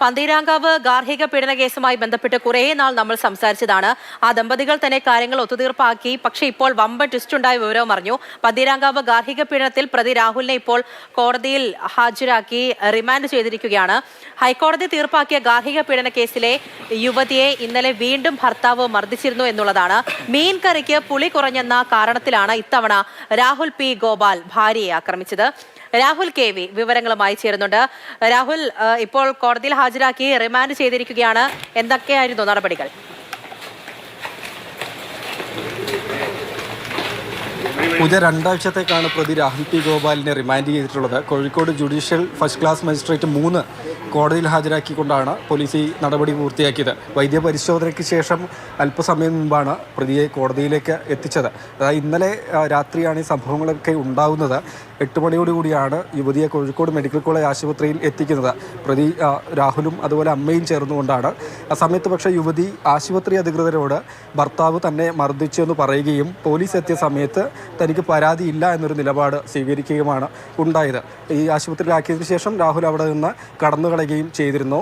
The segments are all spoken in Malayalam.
പന്തീരാങ്കാവ് ഗാർഹിക പീഡന കേസുമായി ബന്ധപ്പെട്ട് കുറേ നാൾ നമ്മൾ സംസാരിച്ചതാണ്. ആ ദമ്പതികൾ തന്നെ കാര്യങ്ങൾ ഒത്തുതീർപ്പാക്കി. പക്ഷേ ഇപ്പോൾ വമ്പൻ ട്വിസ്റ്റ് ഉണ്ടായ വിവരവും അറിഞ്ഞു. പന്തീരാങ്കാവ് ഗാർഹിക പീഡനത്തിൽ പ്രതി രാഹുലിനെ ഇപ്പോൾ കോടതിയിൽ ഹാജരാക്കി റിമാൻഡ് ചെയ്തിരിക്കുകയാണ്. ഹൈക്കോടതി തീർപ്പാക്കിയ ഗാർഹിക പീഡന കേസിലെ യുവതിയെ ഇന്നലെ വീണ്ടും ഭർത്താവ് മർദ്ദിച്ചിരുന്നു എന്നുള്ളതാണ്. മീൻ കറിക്ക് പുളി കുറഞ്ഞെന്ന കാരണത്തിലാണ് ഇത്തവണ രാഹുൽ പി ഗോപാൽ ഭാര്യയെ ആക്രമിച്ചത്. രാഹുൽ കെ വി വിവരങ്ങളുമായി ചേരുന്നുണ്ട്. രാഹുൽ, ഇപ്പോൾ കോടതിയിൽ ഹാജരാക്കി റിമാൻഡ് ചെയ്തിരിക്കുകയാണ്. എന്തൊക്കെയായിരുന്നു നടപടികൾ? പൂജ, രണ്ടാഴ്ചത്തേക്കാണ് പ്രതി രാഹുൽ പി ഗോപാലിനെ റിമാൻഡ് ചെയ്തിട്ടുള്ളത്. Kozhikode judicial first class magistrate 3 കോടതിയിൽ ഹാജരാക്കിക്കൊണ്ടാണ് പോലീസ് ഈ നടപടി പൂർത്തിയാക്കിയത്. വൈദ്യപരിശോധനയ്ക്ക് ശേഷം അല്പസമയം മുമ്പാണ് പ്രതിയെ കോടതിയിലേക്ക് എത്തിച്ചത്. അതായത് ഇന്നലെ രാത്രിയാണ് ഈ സംഭവങ്ങളൊക്കെ ഉണ്ടാകുന്നത്. 8 മണിയോടുകൂടിയാണ് യുവതിയെ കോഴിക്കോട് മെഡിക്കൽ കോളേജ് ആശുപത്രിയിൽ എത്തിക്കുന്നത്. പ്രതി രാഹുലും അതുപോലെ അമ്മയും ചേർന്നുകൊണ്ടാണ്. ആ സമയത്ത് പക്ഷേ യുവതി ആശുപത്രി അധികൃതരോട് ഭർത്താവ് തന്നെ മർദ്ദിച്ചു എന്ന് പറയുകയും പോലീസ് എത്തിയ സമയത്ത് തനിക്ക് പരാതിയില്ല എന്നൊരു നിലപാട് സ്വീകരിക്കുകയുമാണ് ഉണ്ടായത്. ഈ ആശുപത്രിയിലാക്കിയതിനു ശേഷം രാഹുൽ അവിടെ നിന്ന് കടന്നു കളയുകയും ചെയ്തിരുന്നു.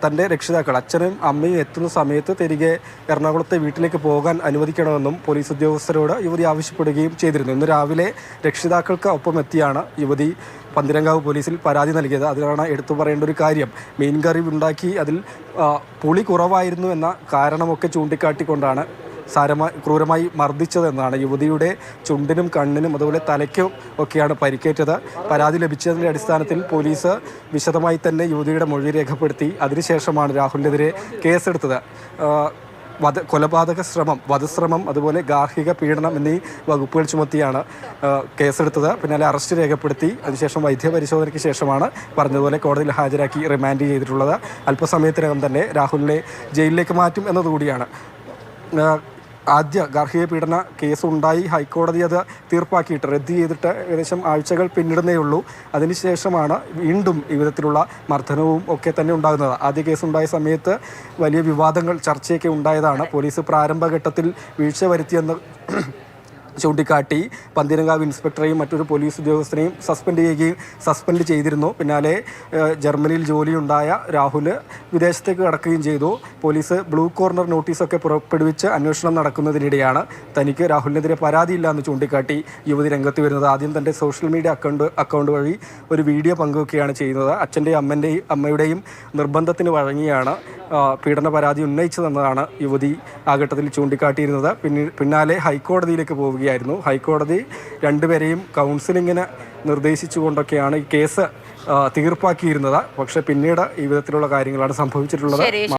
തൻ്റെ രക്ഷിതാക്കൾ അച്ഛനും അമ്മയും എത്തുന്ന സമയത്ത് തിരികെ എറണാകുളത്തെ വീട്ടിലേക്ക് പോകാൻ അനുവദിക്കണമെന്നും പോലീസ് ഉദ്യോഗസ്ഥരോട് യുവതി ആവശ്യപ്പെടുകയും ചെയ്തിരുന്നു. ഇന്ന് രാവിലെ രക്ഷിതാക്കൾക്ക് ഒപ്പം എത്തിയാണ് യുവതി പന്തീരാങ്കാവ് പോലീസിൽ പരാതി നൽകിയത്. അതിലാണ് എടുത്തു പറയേണ്ട ഒരു കാര്യം. മീൻ കറി ഉണ്ടാക്കി അതിൽ പുളി കുറവായിരുന്നു എന്ന കാരണമൊക്കെ ചൂണ്ടിക്കാട്ടിക്കൊണ്ടാണ് ക്രൂരമായി മർദ്ദിച്ചതെന്നാണ്. യുവതിയുടെ ചുണ്ടിനും കണ്ണിനും അതുപോലെ തലയ്ക്കും ഒക്കെയാണ് പരിക്കേറ്റത്. പരാതി ലഭിച്ചതിൻ്റെ അടിസ്ഥാനത്തിൽ പോലീസ് വിശദമായി തന്നെ യുവതിയുടെ മൊഴി രേഖപ്പെടുത്തി. അതിനുശേഷമാണ് രാഹുലിനെതിരെ കേസെടുത്തത്. കൊലപാതക ശ്രമം, വധശ്രമം, അതുപോലെ ഗാർഹിക പീഡനം എന്നീ വകുപ്പുകൾ ചുമത്തിയാണ് കേസെടുത്തത്. പിന്നാലെ അറസ്റ്റ് രേഖപ്പെടുത്തി. അതിനുശേഷം വൈദ്യപരിശോധനയ്ക്ക് ശേഷമാണ് പറഞ്ഞതുപോലെ കോടതിയിൽ ഹാജരാക്കി റിമാൻഡ് ചെയ്തിട്ടുള്ളത്. അല്പസമയത്തിനകം തന്നെ രാഹുലിനെ ജയിലിലേക്ക് മാറ്റും എന്നതുകൂടിയാണ്. ആദ്യ ഗാർഹിക പീഡന കേസുണ്ടായി. ഹൈക്കോടതി അത് തീർപ്പാക്കിയിട്ട് റദ്ദ് ചെയ്തിട്ട് ഏകദേശം ആഴ്ചകൾ പിന്നിടുന്നേ ഉള്ളൂ. അതിനുശേഷമാണ് വീണ്ടും ഈ വിധത്തിലുള്ള മർദ്ദനവും ഒക്കെ തന്നെ ഉണ്ടാകുന്നത്. ആദ്യ കേസുണ്ടായ സമയത്ത് വലിയ വിവാദങ്ങൾ, ചർച്ചയൊക്കെ ഉണ്ടായതാണ്. പോലീസ് പ്രാരംഭഘട്ടത്തിൽ വീഴ്ച വരുത്തിയെന്ന് ചൂണ്ടിക്കാട്ടി പന്തീരാങ്കാവ് ഇൻസ്പെക്ടറെയും മറ്റൊരു പോലീസ് ഉദ്യോഗസ്ഥനെയും സസ്പെൻഡ് ചെയ്തിരുന്നു. പിന്നാലെ ജർമ്മനിയിൽ ജോലിയുണ്ടായ രാഹുൽ വിദേശത്തേക്ക് കടക്കുകയും ചെയ്തു. പോലീസ് ബ്ലൂ കോർണർ നോട്ടീസൊക്കെ പുറപ്പെടുവിച്ച് അന്വേഷണം നടക്കുന്നതിനിടെയാണ് തനിക്ക് രാഹുലിനെതിരെ പരാതിയില്ല എന്ന് ചൂണ്ടിക്കാട്ടി യുവതി രംഗത്ത് വരുന്നത്. ആദ്യം തൻ്റെ സോഷ്യൽ മീഡിയ അക്കൗണ്ട് വഴി ഒരു വീഡിയോ പങ്കുവെക്കുകയാണ് ചെയ്യുന്നത്. അച്ഛൻ്റെയും അമ്മയുടെയും നിർബന്ധത്തിന് വഴങ്ങിയാണ് പീഡന പരാതി ഉന്നയിച്ചതെന്നതാണ് യുവതി ആ ഘട്ടത്തിൽ ചൂണ്ടിക്കാട്ടിയിരുന്നത്. പിന്നാലെ ഹൈക്കോടതിയിലേക്ക് പോവുകയായിരുന്നു. ഹൈക്കോടതി രണ്ടുപേരെയും കൗൺസിലിങ്ങിന് നിർദ്ദേശിച്ചുകൊണ്ടൊക്കെയാണ് ഈ കേസ് തീർപ്പാക്കിയിരുന്നത്. പക്ഷേ പിന്നീട് ഈ വിധത്തിലുള്ള കാര്യങ്ങളാണ് സംഭവിച്ചിട്ടുള്ളത്.